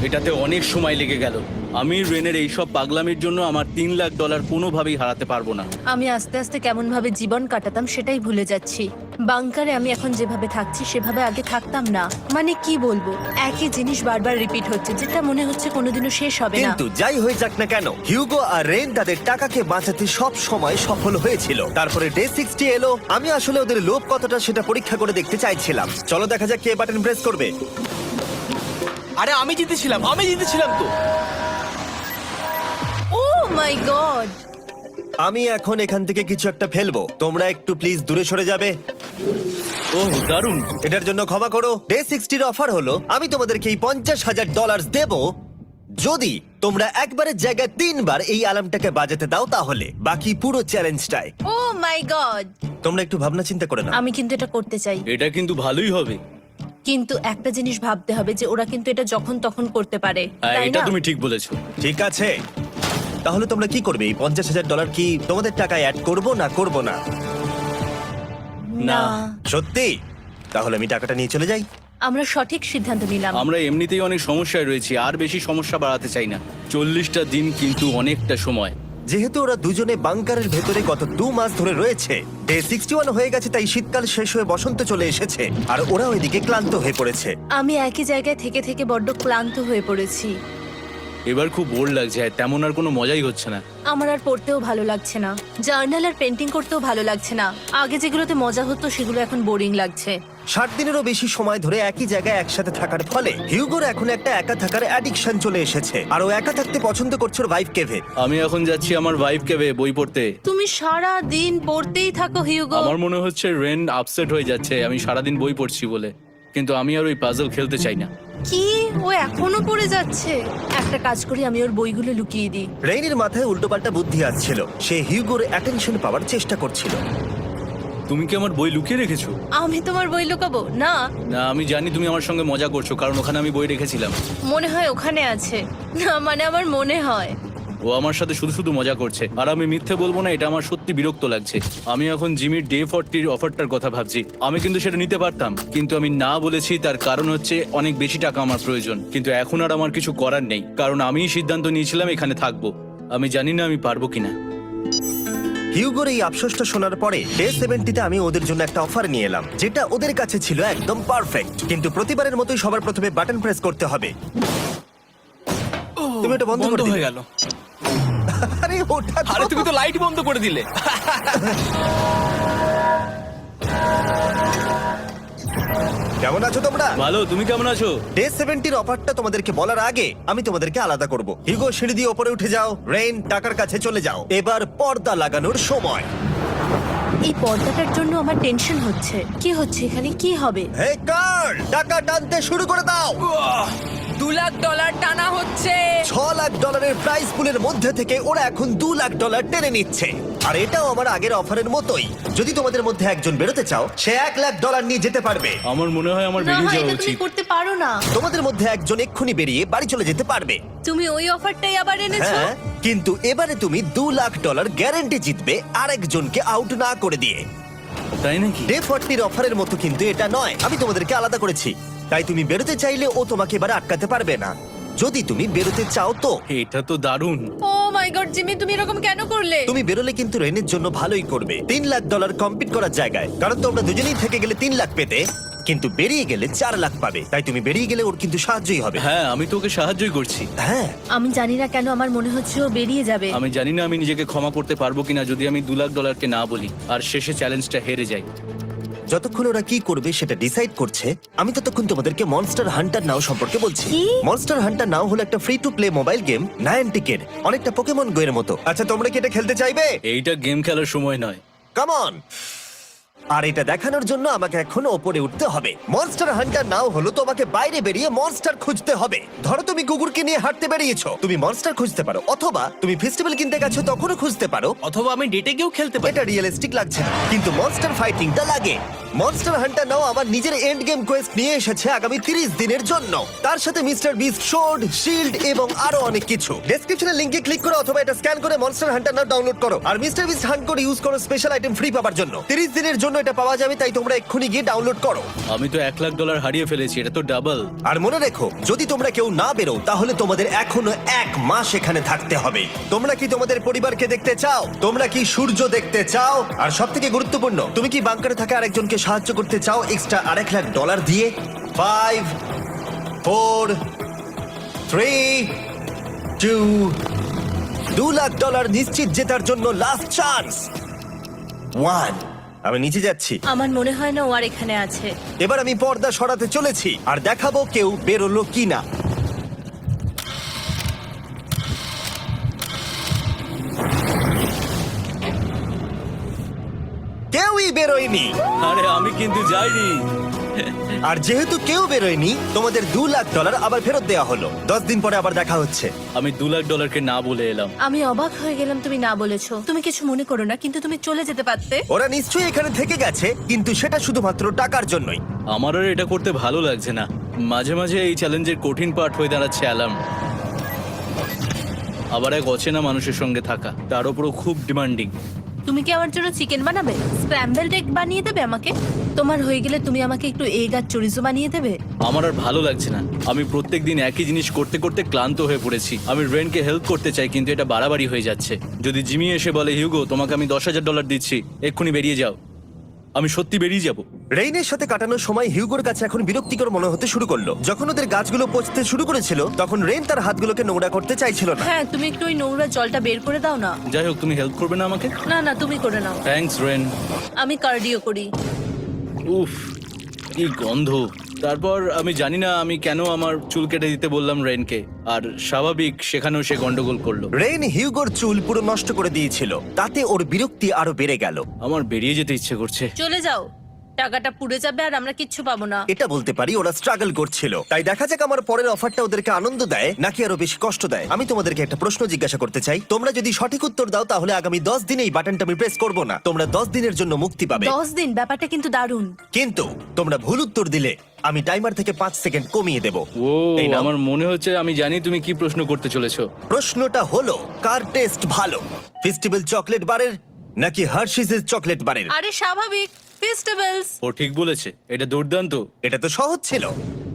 এটাতে অনেক সময় লেগে গেল। আমি রেনের এইসব পাগলামির জন্য আমার $3,00,000 কোনোভাবেই হারাতে পারবো না। আমি আস্তে আস্তে কেমন ভাবে জীবন কাটাতাম সেটাই ভুলে যাচ্ছি। বাংকারে আমি এখন যেভাবে থাকছি সেভাবে আগে থাকতাম না। মানে কি বলবো, একই জিনিস বারবার রিপিট হচ্ছে, যেটা মনে হচ্ছে কোনোদিনও শেষ হবে না। কিন্তু যাই হয়ে যাক না কেন, হিউগো আর রেন তাদের টাকাকে বাঁচাতে সব সময় সফল হয়েছিল। তারপরে ডে 60 এলো। আমি আসলে ওদের লোভ কতটা সেটা পরীক্ষা করে দেখতে চাইছিলাম। চলো দেখা যাক কে বাটন প্রেস করবে। আরে আমি জিতেছিলাম তো। ও মাই গড! আমি এখন এখান থেকে কিছু একটা ফেলবো। তোমরা একটু প্লিজ দূরে সরে যাবে। ওহ, দারুণ! এটার জন্য ক্ষমা করো। ডে 60 অফার হলো আমি তোমাদেরকে এই $50,000 দেব যদি তোমরা একবারের জায়গায় 3 বার এই অ্যালার্মটাকে বাজাতে দাও। তাহলে বাকি পুরো চ্যালেঞ্জটাই ও মাই গড! তোমরা একটু ভাবনা চিন্তা করে নাও। আমি কিন্তু এটা করতে চাই, এটা কিন্তু ভালোই হবে। কিন্তু একটা জিনিস ভাবতে হবে যে ওরা কিন্তু এটা যখন তখন করতে পারে, হ্যাঁ, তাই এটা না? তুমি ঠিক বলেছো। ঠিক আছে, তাহলে তোমরা কি করবে? এই $50,000 কি তোমাদের টাকায় অ্যাড করবো না করবো না? না, সত্যি? তাহলে আমি টাকাটা নিয়ে চলে যাই। আমরা সঠিক সিদ্ধান্ত নিলাম। আমরা এমনিতেই অনেক সমস্যায় রয়েছি, আর বেশি সমস্যা বাড়াতে চাই না। 40টা দিন কিন্তু অনেকটা সময়। যেহেতু ওরা দুজনে বাংকারের ভেতরে গত 2 মাস ধরে রয়েছে, ডে 61 হয়ে গেছে, তাই শীতকাল শেষ হয়ে বসন্ত চলে এসেছে, আর ওরা ওইদিকে ক্লান্ত হয়ে পড়েছে। আমি একই জায়গায় থেকে থেকে বড্ড ক্লান্ত হয়ে পড়েছি। এবার খুব বোর লাগছে, আর তেমন আর কোনো মজাই হচ্ছে না। আমার আর পড়তেও ভালো লাগছে না, জার্নাল আর পেন্টিং করতেও ভালো লাগছে না। আগে যেগুলোতে মজা হতো সেগুলো এখন বোরিং লাগছে। 60 দিনেরও বেশি সময় ধরে একই জায়গায় একসাথে থাকার ফলে হিউগোর এখন একটা একা থাকার অ্যাডিকশন চলে এসেছে, আর ও একা থাকতে পছন্দ করছে ওর ভাইফ কেভে। আমি এখন যাচ্ছি আমার ওয়াইফ কেভে বই পড়তে। তুমি সারা দিন পড়তেই থাকো হিউগো। আমার মনে হচ্ছে রেন আপসেট হয়ে যাচ্ছে আমি সারাদিন বই পড়ছি বলে, কিন্তু আমি আর ওই পাজল খেলতে চাই না। কি, ও এখনো পড়ে যাচ্ছে? একটা কাজ করি, আমি ওর বইগুলো লুকিয়ে দিই। রেইনের মাথায় উল্টোপাল্টা বুদ্ধি আসছিল। সে হিউগোর অ্যাটেনশন পাওয়ার চেষ্টা করছিল। তুমি কি আমার বই লুকিয়ে রেখেছো? আমি তোমার বই লুকাবো না। না, আমি জানি তুমি আমার সঙ্গে মজা করছো, কারণ ওখানে আমি বই রেখেছিলাম। মনে হয় ওখানে আছে। না মানে আমার মনে হয়। ও আমার সাথে শুধু শুধু মজা করছে, আর আমি মিথ্যে বলবো না, এটা আমার সত্যি বিরক্ত লাগছে। আমি এখন জিমির ডে 40 অফারটার কথা ভাবছি। আমি কিন্তু সেটা নিতে পারতাম, কিন্তু আমি না বলেছি, তার কারণ হচ্ছে অনেক বেশি টাকা আমার প্রয়োজন। কিন্তু এখন আর আমার কিছু করার নেই, কারণ আমিই সিদ্ধান্ত নিয়েছিলাম এখানে থাকবো। আমি জানি না আমি পারবো কিনা। হিউগোর এই আফসোসটা শোনার পরে ডে 70-তে আমি ওদের জন্য একটা অফার নিয়ে এলাম, যেটা ওদের কাছে ছিল একদম পারফেক্ট। কিন্তু প্রতিবারের মতোই সবার প্রথমে বাটন প্রেস করতে হবে। তুমি এটা বন্ধ করে বন্ধ দিলে। হয়ে গেল। আরে ওটা তো- আরে তুমি তো লাইট বন্ধ করে দিলে। কেমন আছো তোমরা? ভালো, তুমি কেমন আছো? ডে 70-র অফারটা তোমাদেরকে বলার আগে আমি তোমাদেরকে আলাদা করব। হিউগো, সিঁড়ি দিয়ে ওপরে উঠে যাও। রেইন, টাকার কাছে চলে যাও। এবার পর্দা লাগানোর সময়। এই পর্দাটার জন্য আমার টেনশন হচ্ছে। কি হচ্ছে এখানে, কি হবে? হে কার্ল, টাকা টানতে শুরু করে দাও। $2 লাখ টানা হচ্ছে। $6 লাখ প্রাইস পুলের মধ্যে থেকে ওরা এখন $2 লাখ টেনে নিচ্ছে। আর এটাও আমার আগের অফারের মতোই। যদি তোমাদের মধ্যে একজন বেরোতে চাও, সে $1 লাখ নিয়ে যেতে পারবে। আমার মনে হয় আমার না বেরিয়ে হয় যাওয়া এটা তুমি উচিত। করতে পারো না। তোমাদের মধ্যে একজন এক্ষুনি বেরিয়ে বাড়ি চলে যেতে পারবে। তুমি ওই অফারটাই আবার এনেছো। হ্যাঁ, কিন্তু এবারে তুমি $2 লাখ গ্যারান্টি জিতবে আরেকজনকে আউট না করে দিয়ে। তাই নাকি? ডে 40-র অফারের মতো কিন্তু এটা নয়। আমি তোমাদেরকে আলাদা করেছি, তাই তুমি বেরোতে চাইলে ও তোমাকে এবার আটকাতে পারবে না। যদি তুমি বেরোতে চাও তো। এটা তো দারুণ। ও মাই গড জিমি, তুমি এরকম কেন করলে? তুমি বেরোলে কিন্তু রেনের জন্য ভালোই করবে। $3 লাখ কম্পিট করার জায়গায়, কারণ তোমরা দুজনেই থেকে গেলে 3 লাখ পেতে, কিন্তু বেরিয়ে গেলে 4 লাখ পাবে। তাই তুমি বেরিয়ে গেলে ওর কিন্তু সাহায্যই হবে। হ্যাঁ, আমি তোকে সাহায্যই করছি। হ্যাঁ, আমি জানি না কেন আমার মনে হচ্ছে ও বেরিয়ে যাবে। আমি জানি না আমি নিজেকে ক্ষমা করতে পারবো কিনা যদি আমি $2 লাখ না বলি আর শেষে চ্যালেঞ্জটা হেরে যাই। যতক্ষণ ওরা কি করবে সেটা ডিসাইড করছে, আমি ততক্ষণ তোমাদেরকে মনস্টার হান্টার নাও সম্পর্কে বলছি। কি? মনস্টার হান্টার নাও হলো একটা free to play mobile game, নায়ান্টিকের, অনেকটা পোকেমন গো এর মতো। আচ্ছা, তোমরা কি এটা খেলতে চাইবে? এইটা গেম খেলার সময় নয়। Come on. আর এটা দেখানোর জন্য আমাকে এখন ওপরে উঠতে হবে। মনস্টার হান্টার নাও হলো তোমাকে বাইরে বেরিয়ে মনস্টার খুঁজতে হবে। ধরো তুমি কুকুরকে নিয়ে হাঁটতে বেরিয়েছো, তুমি মনস্টার খুঁজতে পারো, অথবা তুমি ফেস্টিভ্যাল কিনতে গেছো তখনও খুঁজতে পারো। অথবা আমি ডেটে গিয়েও খেলতে পারি। এটা রিয়েলিস্টিক লাগছে না, কিন্তু মনস্টার ফাইটিংটা লাগে। মনস্টার হান্টার নাও আমার নিজের এন্ড গেম কোয়েস্ট নিয়ে এসেছে আগামী 30 দিনের জন্য। তার সাথে মিস্টার বিস্ট সোর্ড, শিল্ড এবং আরো অনেক কিছু। ডেসক্রিপশনের লিংকে ক্লিক করো অথবা এটা স্ক্যান করে মনস্টার হান্টার নাও ডাউনলোড করো। আর মিস্টার বিস্ট হান্ট করে ইউজ করো স্পেশাল আইটেম ফ্রি পাওয়ার জন্য। 30 দিনের জন্য এটা পাওয়া যাবে, তাই তোমরা এক্ষুনি গিয়ে ডাউনলোড করো। আমি তো $1 লাখ হারিয়ে ফেলেছি, এটা তো ডাবল। আর মনে রেখো, যদি তোমরা কেউ না বেরো তাহলে তোমাদের এখনো 1 মাস এখানে থাকতে হবে। তোমরা কি তোমাদের পরিবারকে দেখতে চাও? তোমরা কি সূর্য দেখতে চাও? আর সবথেকে গুরুত্বপূর্ণ, তুমি কি বাংকারে থাকা আরেকজনকে সাহায্য করতে চাও এক্সট্রা $1 লাখ দিয়ে? 5 4 3 2 $2 লাখ নিশ্চিত জেতার জন্য লাস্ট চান্স। 1। আমি নিচে যাচ্ছি। আমার মনে হয় না ও আর এখানে আছে। এবার আমি পর্দা সরাতে চলেছি আর দেখাবো কেউ বেরোলো কিনা। কেউই বেরোয়নি। আরে আমি কিন্তু যাইনি। আর যেহেতু কেউ বেরোয়নি, তোমাদের $2 লাখ আবার ফেরত দেওয়া হলো। 10 দিন পরে আবার দেখা হচ্ছে। আমি $2 লাখ না বলে এলাম। আমি অবাক হয়ে গেলাম তুমি না বলেছো। তুমি কিছু মনে করো না, কিন্তু তুমি চলে যেতে পারতে। ওরা নিশ্চয়ই এখানে থেকে গেছে, কিন্তু সেটা শুধুমাত্র টাকার জন্যই। আমার আর এটা করতে ভালো লাগছে না। মাঝে মাঝে এই চ্যালেঞ্জের কঠিন পার্ট হয়ে দাঁড়াচ্ছে অ্যালার্ম। আবার এক অচেনা মানুষের সঙ্গে থাকা, তার উপরও খুব ডিমান্ডিং। তুমি কি আমার জন্য চিকেন বানাবে? স্ক্র্যাম্বলড এগ বানিয়ে দেবে আমাকে? তোমার হয়ে গেলে তুমি আমাকে একটু এগ আর চরিজো বানিয়ে দেবে? আমার আর ভালো লাগছে না। আমি প্রত্যেকদিন একই জিনিস করতে করতে ক্লান্ত হয়ে পড়েছি। আমি রেনকে হেল্প করতে চাই, কিন্তু এটা বাড়াবাড়ি হয়ে যাচ্ছে। যদি জিমি এসে বলে, হিউগো তোমাকে আমি $10,000 দিচ্ছি, এক্ষুনি বেরিয়ে যাও, আমি সত্যি বেরিয়ে যাব। রেইনের সাথে কাটানোর সময় হিউগোর কাছে এখন বিরক্তিকর মনে হতে শুরু করলো। যখন ওদের গাছগুলো পচতে শুরু করেছিল, তখন রেইন তার হাতগুলোকে নোংরা করতে চাইছিল না। হ্যাঁ, তুমি একটু ওই নোংরা জলটা বের করে দাও না। যাই হোক, তুমি হেল্প করবে না আমাকে? না না, তুমি করে নাও। Thanks Ren. আমি কার্ডিও করি। উফ, কি গন্ধ। তারপর আমি জানি না আমি কেন আমার চুল কেটে দিতে বললাম রেনকে, আর স্বাভাবিক সেখানেও সে গন্ডগোল করলো। রেইন হিউগোর চুল পুরো নষ্ট করে দিয়েছিল, তাতে ওর বিরক্তি আরো বেড়ে গেল। আমার বেরিয়ে যেতে ইচ্ছে করছে। চলে যাও, টাকাটা পুড়ে যাবে আর আমরা কিচ্ছু পাবো না। এটা বলতে পারি ওরা স্ট্রাগল করছিল। তাই দেখা যাক আমার পরের অফারটা ওদেরকে আনন্দ দেয় নাকি আরো বেশি কষ্ট দেয়। আমি তোমাদেরকে একটা প্রশ্ন জিজ্ঞাসা করতে চাই। তোমরা যদি সঠিক উত্তর দাও তাহলে আগামী 10 দিনে এই বাটনটা আমি প্রেস করব না। তোমরা 10 দিনের জন্য মুক্তি পাবে। 10 দিন? ব্যাপারটা কিন্তু দারুণ। কিন্তু তোমরা ভুল উত্তর দিলে আমি টাইমার থেকে 5 সেকেন্ড কমিয়ে দেব। ও এই নাও। আমার মনে হচ্ছে আমি জানি তুমি কি প্রশ্ন করতে চলেছো। প্রশ্নটা হলো কার টেস্ট ভালো, ফেস্টিভ্যাল চকলেট বারের নাকি হার্শিসের চকলেট বারের? আরে স্বাভাবিক, ফেস্টিভ্যালস। ও ঠিক বলেছে, এটা দুর্দান্ত। এটা তো সহজ ছিল।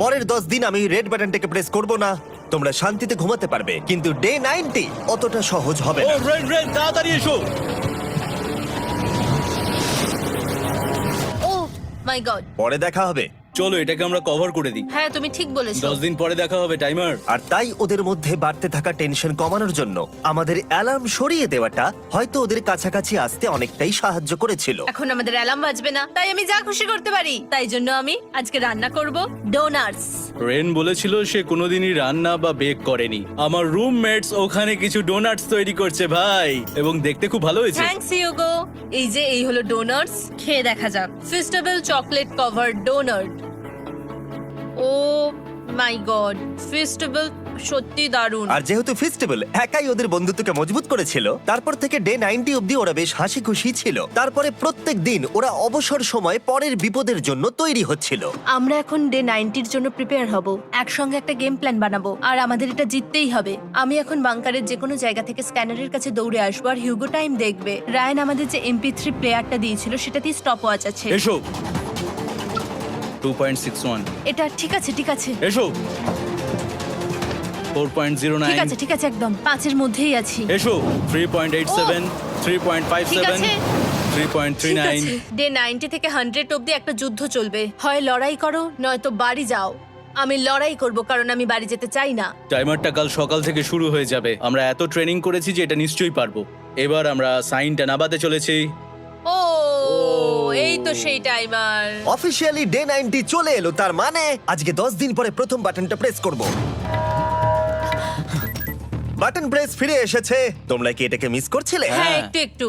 পরের 10 দিন আমি রেড বাটনটাকে প্রেস করব না, তোমরা শান্তিতে ঘুমাতে পারবে। কিন্তু ডে 90 অতটা সহজ হবে ও না। রেন রেন তাড়াতাড়ি এসো। ও মাই গড। পরে দেখা হবে। চলো এটাকে আমরা কভার করে দিই। হ্যাঁ তুমি ঠিক বলেছো। 10 দিন পরে দেখা হবে টাইমার। আর তাই ওদের মধ্যে বাড়তে থাকা টেনশন কমানোর জন্য আমাদের অ্যালার্ম সরিয়ে দেওয়াটা হয়তো ওদের কাছাকাছি আসতে অনেকটাই সাহায্য করেছিল। এখন আমাদের অ্যালার্ম বাজবে না, তাই আমি যা খুশি করতে পারি। তাই জন্য আমি আজকে রান্না করব ডোনাটস। রেন বলেছিল সে কোনোদিনই রান্না বা বেক করেনি। আমার রুমমেটস ওখানে কিছু ডোনাটস তৈরি করছে ভাই, এবং দেখতে খুব ভালো হয়েছে। Thanks Yugo. এই হলো ডোনাটস, খেয়ে দেখা যাক। Festival chocolate covered donut. Oh my god, festival সত্যি দারুণ। আর যেহেতু ফেস্টিভ্যাল একাই ওদের বন্ধুত্বকে মজবুত করেছিল, তারপর থেকে ডে 90 অব্দি ওরা বেশ হাসি খুশি ছিল। তারপরে প্রত্যেক দিন ওরা অবসর সময় পরের বিপদের জন্য তৈরি হচ্ছিল। আমরা এখন ডে 90-র জন্য প্রিপেয়ার হব। একসঙ্গে একটা গেম প্ল্যান বানাবো, আর আমাদের এটা জিততেই হবে। আমি এখন বাংকারের যে কোনো জায়গা থেকে স্ক্যানারের কাছে দৌড়ে আসবো, আর হিউগো টাইম দেখবে। রায়ান আমাদের যে MP3 প্লেয়ারটা দিয়েছিল সেটাতেই স্টপ ওয়াচ আছে। এসো 2.61। এটা ঠিক আছে, ঠিক আছে, এসো ঠিক 4.09। আছে, ঠিক আছে, একদম 5-এর মধ্যেই আছি। এসো 3.87, ঠিক 3.57, আছে। 3.39। ডে 90 থেকে 100 অব্দি একটা যুদ্ধ চলবে। হয় লড়াই করো, নয়তো বাড়ি যাও। আমি লড়াই করব, কারণ আমি বাড়ি যেতে চাই না। টাইমারটা কাল সকাল থেকে শুরু হয়ে যাবে। আমরা এত ট্রেনিং করেছি যে এটা নিশ্চয়ই পারবো। এবার আমরা সাইনটা নাবাতে চলেছি। ও এই তো সেই টাইমার। অফিসিয়ালি ডে 90 চলে এলো, তার মানে আজকে 10 দিন পরে প্রথম বাটনটা প্রেস করব। বাটন প্রেস ফিরে এসেছে। তোমরা কি এটাকে মিস করছিলে? হ্যাঁ, একটু একটু।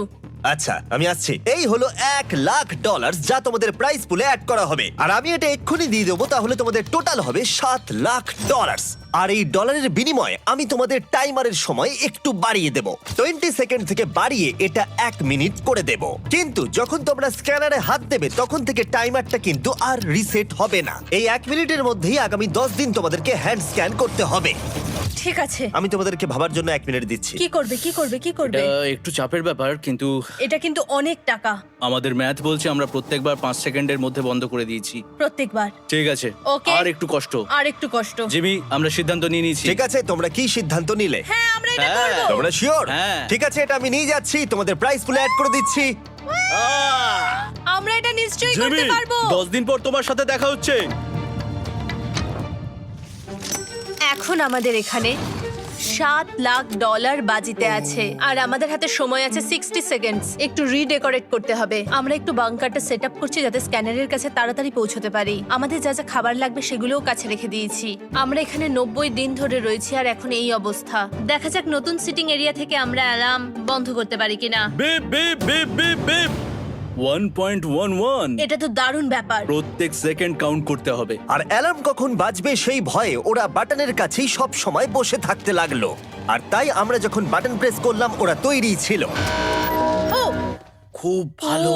আচ্ছা আমি আসছি। এই হলো $1,00,000 যা তোমাদের প্রাইস পুলে অ্যাড করা হবে, আর আমি এটা এক্ষুনি দিয়ে দেবো। তাহলে তোমাদের টোটাল হবে $7,00,000। আর এই ডলারের বিনিময়ে আমি তোমাদের টাইমারের সময় একটু বাড়িয়ে দেব। 20 সেকেন্ড থেকে বাড়িয়ে এটা 1 মিনিট করে দেব। কিন্তু যখন তোমরা স্ক্যানারে হাত দেবে তখন থেকে টাইমারটা কিন্তু আর রিসেট হবে না। এই 1 মিনিটের মধ্যেই আগামী 10 দিন তোমাদেরকে হ্যান্ড স্ক্যান করতে হবে। ঠিক আছে। আমি তোমাদেরকে ভাবার জন্য 1 মিনিট দিচ্ছি। কি করবে, কি করবে, কি করবে? এটা একটু চাপের ব্যাপার, কিন্তু এটা কিন্তু অনেক টাকা। আমাদের ম্যাথ বলছে আমরা প্রত্যেকবার 5 সেকেন্ডের মধ্যে বন্ধ করে দিয়েছি। প্রত্যেকবার। ঠিক আছে, Okay. আর একটু কষ্ট। আর একটু কষ্ট। জিমি, আমরা সিদ্ধান্ত নিয়ে নিয়েছি। ঠিক আছে, তোমরা কি সিদ্ধান্ত নিলে? হ্যাঁ, আমরা এটা হ্যাঁ। করব। তোমরা শিওর? হ্যাঁ। ঠিক আছে, এটা আমি নিয়ে যাচ্ছি, তোমাদের প্রাইস পুলে অ্যাড করে দিচ্ছি। আমরা এটা নিশ্চয়ই জিমি, করতে পারবো। 10 দিন পর তোমার সাথে দেখা হচ্ছে। এখন আমাদের এখানে $7,00,000 বাজিতে আছে, আর আমাদের হাতে সময় আছে 60 সেকেন্ডস। একটু রিডেকোরেট করতে হবে। আমরা একটু বাংকারটা সেট আপ করছি যাতে স্ক্যানারের কাছে তাড়াতাড়ি পৌঁছতে পারি। আমাদের যা যা খাবার লাগবে সেগুলোও কাছে রেখে দিয়েছি। আমরা এখানে 90 দিন ধরে রয়েছি, আর এখন এই অবস্থা। দেখা যাক নতুন সিটিং এরিয়া থেকে আমরা অ্যালার্ম বন্ধ করতে পারি কিনা। Beep beep beep beep beep 1.11। এটা তো দারুণ ব্যাপার। প্রত্যেক সেকেন্ড কাউন্ট করতে হবে। আর অ্যালার্ম কখন বাজবে সেই ভয়ে ওরা বাটনের কাছেই সব সময় বসে থাকতে লাগলো। আর তাই আমরা যখন বাটন প্রেস করলাম ওরা তৈরি ছিল। ও খুব ভালো।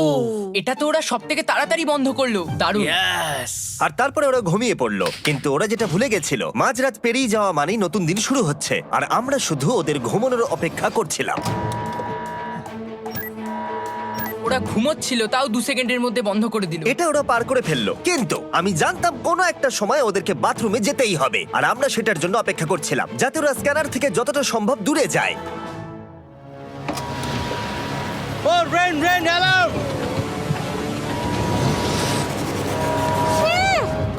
এটা তো ওরা সব থেকে তাড়াতাড়ি বন্ধ করলো। দারুণ। ইয়েস। আর তারপরে ওরা ঘুমিয়ে পড়লো। কিন্তু ওরা যেটা ভুলে গেছিল, মাঝরাত পেরিয়ে যাওয়া মানেই নতুন দিন শুরু হচ্ছে, আর আমরা শুধু ওদের ঘুমানোর অপেক্ষা করছিলাম। ওরা ঘুমোচ্ছিল, তাও 2 সেকেন্ডের মধ্যে বন্ধ করে দিল। এটা ওরা পার করে ফেললো, কিন্তু আমি জানতাম কোনো একটা সময় ওদেরকে বাথরুমে যেতেই হবে, আর আমরা সেটার জন্য অপেক্ষা করছিলাম যাতে ওরা স্ক্যানার থেকে যতটা সম্ভব দূরে যায়। ও রেন রেন অ্যালার্ম।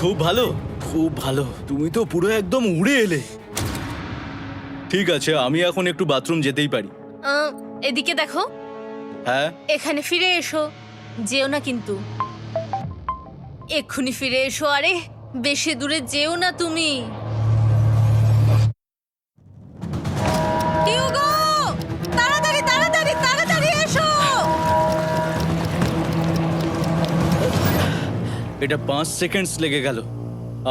খুব ভালো, খুব ভালো। তুমি তো পুরো একদম উড়ে এলে। ঠিক আছে, আমি এখন একটু বাথরুম যেতেই পারি। এদিকে দেখো। হ্যাঁ, এখানে ফিরে এসো, যেও না কিন্তু। এক্ষুনি ফিরে এসো। আরে বেশি দূরে যেও না তুমি। হিউগো, তাড়াতাড়ি তাড়াতাড়ি তাড়াতাড়ি এসো। এটা 5 সেকেন্ডস লেগে গেল।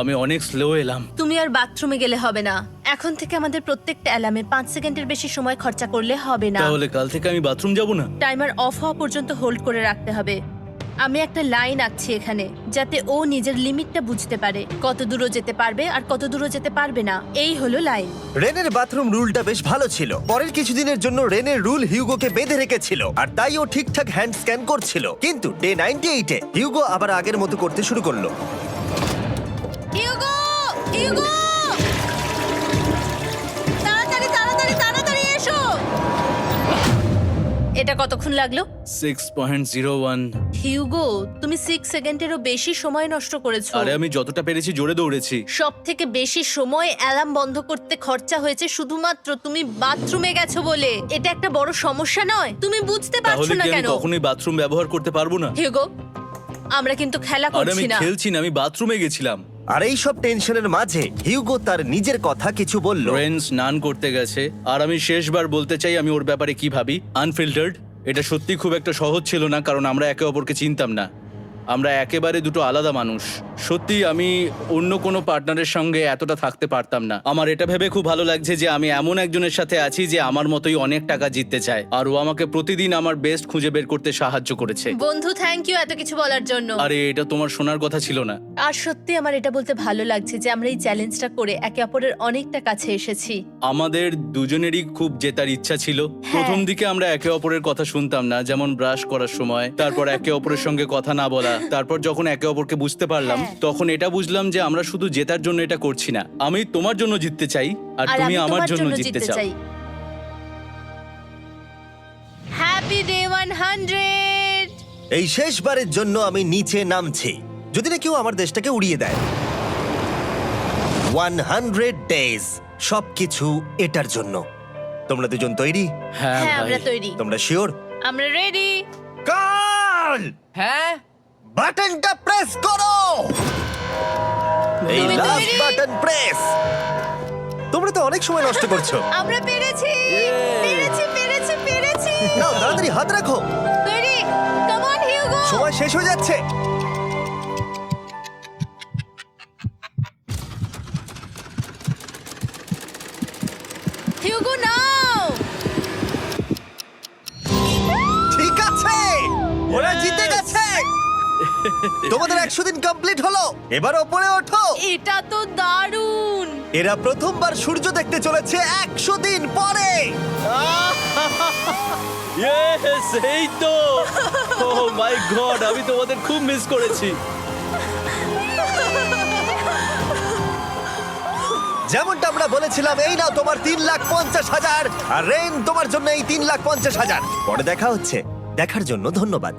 আমি অনেক স্লো এলাম। তুমি আর বাথরুমে গেলে হবে না। এখন থেকে আমাদের প্রত্যেকটা অ্যালার্মে 5 সেকেন্ডের বেশি সময় খরচা করলে হবে না। তাহলে কাল থেকে আমি বাথরুম যাব না। টাইমার অফ হওয়া পর্যন্ত হোল্ড করে রাখতে হবে। আমি একটা লাইন আঁকছি এখানে যাতে ও নিজের লিমিটটা বুঝতে পারে, কত দূরও যেতে পারবে আর কত দূরও যেতে পারবে না। এই হলো লাইন। রেনের বাথরুম রুলটা বেশ ভালো ছিল। পরের কিছুদিনের জন্য রেনের রুল হিউগোকে বেঁধে রেখেছিল, আর তাই ও ঠিকঠাক হ্যান্ড স্ক্যান করছিল। কিন্তু ডে 98-এ হিউগো আবার আগের মতো করতে শুরু করলো। হিউগো, হিউগো, তাড়াতাড়ি তাড়াতাড়ি তাড়াতাড়ি এসো। এটা কতক্ষণ লাগলো? 6.01। হিউগো, তুমি 6 সেকেন্ডেরও বেশি সময় নষ্ট করেছো। আরে আমি যতটা পেরেছি জোরে দৌড়েছি। সব থেকে বেশি সময় অ্যালার্ম বন্ধ করতে খরচা হয়েছে শুধুমাত্র তুমি বাথরুমে গেছো বলে। এটা একটা বড় সমস্যা নয়? তুমি বুঝতে পারছো তাহলে না কি আমি কেন? কখনোই বাথরুম ব্যবহার করতে পারবো না? হিউগো, আমরা কিন্তু খেলা আরে আমি করছি না। খেলছি না, আমি বাথরুমে গেছিলাম। আর এই সব টেনশনের মাঝে হিউগো তার নিজের কথা কিছু বলল। রেন স্নান করতে গেছে, আর আমি শেষবার বলতে চাই আমি ওর ব্যাপারে কি ভাবি। আনফিল্টার্ড, এটা সত্যি খুব একটা সহজ ছিল না, কারণ আমরা একে অপরকে চিনতাম না। আমরা একেবারে দুটো আলাদা মানুষ। সত্যি আমি অন্য কোনো পার্টনারের সঙ্গে এতটা থাকতে পারতাম না। আমার এটা ভেবে খুব ভালো লাগছে যে আমি এমন একজনের সাথে আছি যে আমার মতোই অনেক টাকা জিততে চায়, আর ও আমাকে প্রতিদিন আমার বেস্ট খুঁজে বের করতে সাহায্য করেছে। বন্ধু, থ্যাংক ইউ এত কিছু বলার জন্য। আরে এটা তোমার শোনার কথা ছিল না। আর সত্যি আমার এটা বলতে ভালো লাগছে যে আমরা এই চ্যালেঞ্জটা করে একে অপরের অনেকটা কাছে এসেছি। আমাদের দুজনেরই খুব জেতার ইচ্ছা ছিল। প্রথম দিকে আমরা একে অপরের কথা শুনতাম না, যেমন ব্রাশ করার সময়, তারপর একে অপরের সঙ্গে কথা না বলা। তারপর যখন একে অপরকে বুঝতে পারলাম, তখন এটা বুঝলাম যে আমরা শুধু জেতার জন্য এটা করছি না। আমি তোমার জন্য জিততে চাই, আর তুমি আমি আমার তোমার জন্য জিততে চাও। Happy day 100। এই শেষবারের জন্য আমি নিচে নামছি, যদি না কেউ আমার দেশটাকে উড়িয়ে দেয়। 100 ডেজ, সবকিছু এটার জন্য। তোমরা দুজন তৈরি? হ্যাঁ হ্যাঁ, ভাই। আমরা তৈরি, তোমরা শিওর? আমরা রেডি। কাল হ্যাঁ, বাটনটা প্রেস করো। এই তুমি লাস্ট তৈরি? Button press. তোমরা তো অনেক সময় নষ্ট করছো। আমরা পেরেছি, পেরেছি, পেরেছি, পেরেছি। নাও তাড়াতাড়ি হাত রাখো, তৈরি? Come on Hugo. সময় শেষ হয়ে যাচ্ছে। হিউগো নাও। ঠিক আছে, ওরা জিতে গেছে। তোমাদের 100 দিন কমপ্লিট হলো, এবার ওপরে ওঠো। এটা তো দারুণ। এরা প্রথমবার সূর্য দেখতে চলেছে 100 দিন পরে। Yes, এই তো। Oh my God, আমি তোমাদের খুব মিস করেছি। যেমনটা আমরা বলেছিলাম, এই নাও তোমার 3,50,000, আর রেন তোমার জন্য এই 3,50,000। পরে দেখা হচ্ছে, দেখার জন্য ধন্যবাদ।